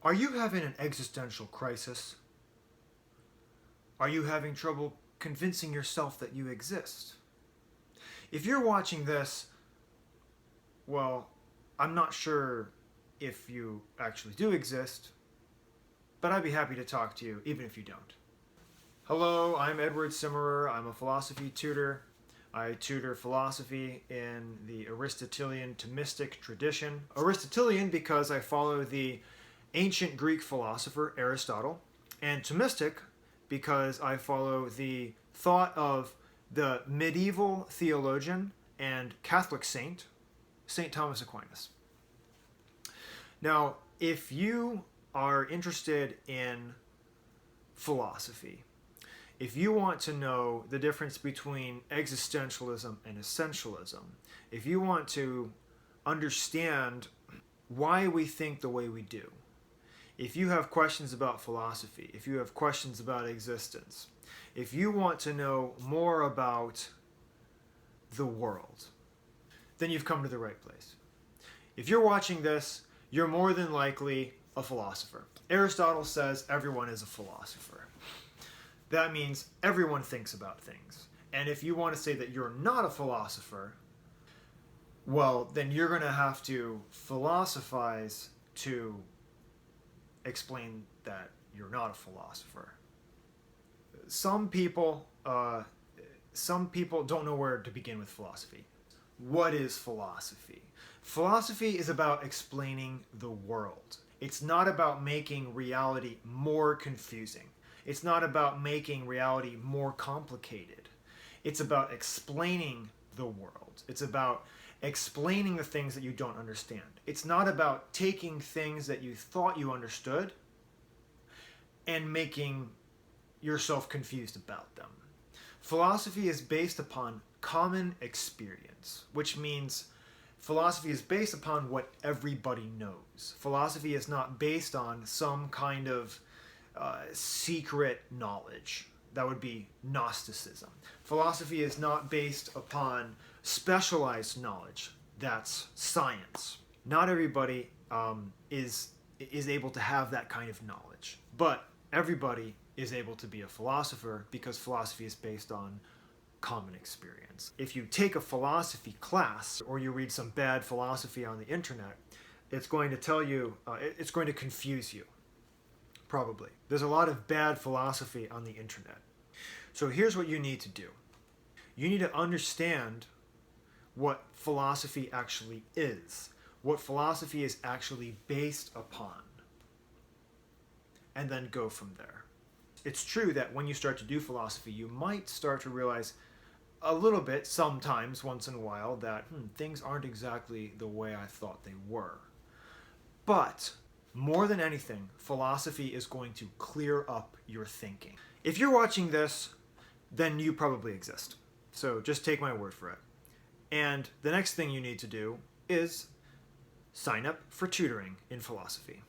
Are you having an existential crisis? Are you having trouble convincing yourself that you exist? If you're watching this, well, I'm not sure if you actually do exist, but I'd be happy to talk to you even if you don't. Hello, I'm Edward Simmerer. I'm a philosophy tutor. I tutor philosophy in the Aristotelian Thomistic tradition. Aristotelian because I follow the ancient Greek philosopher Aristotle, and Thomistic because I follow the thought of the medieval theologian and Catholic saint, St. Thomas Aquinas. Now, if you are interested in philosophy, if you want to know the difference between existentialism and essentialism, if you want to understand why we think the way we do, if you have questions about philosophy, if you have questions about existence, if you want to know more about the world, then you've come to the right place. If you're watching this, you're more than likely a philosopher. Aristotle says everyone is a philosopher. That means everyone thinks about things. And if you want to say that you're not a philosopher, well, then you're going to have to philosophize to explain that you're not a philosopher. Some people don't know where to begin with philosophy. What is philosophy? Philosophy is about explaining the world. It's not about making reality more confusing. It's not about making reality more complicated. It's about explaining the world. It's about explaining the things that you don't understand. It's not about taking things that you thought you understood and making yourself confused about them. Philosophy is based upon common experience, which means philosophy is based upon what everybody knows. Philosophy is not based on some kind of secret knowledge. That would be Gnosticism. Philosophy is not based upon specialized knowledge. That's science. Not everybody is able to have that kind of knowledge, but everybody is able to be a philosopher because philosophy is based on common experience. If you take a philosophy class or you read some bad philosophy on the internet, it's going to tell you, it's going to confuse you. Probably. There's a lot of bad philosophy on the internet. So here's what you need to do. You need to understand what philosophy actually is, what philosophy is actually based upon, and then go from there. It's true that when you start to do philosophy, you might start to realize a little bit, sometimes, once in a while, that things aren't exactly the way I thought they were. But more than anything, philosophy is going to clear up your thinking. If you're watching this, then you probably exist. So just take my word for it. And the next thing you need to do is sign up for tutoring in philosophy.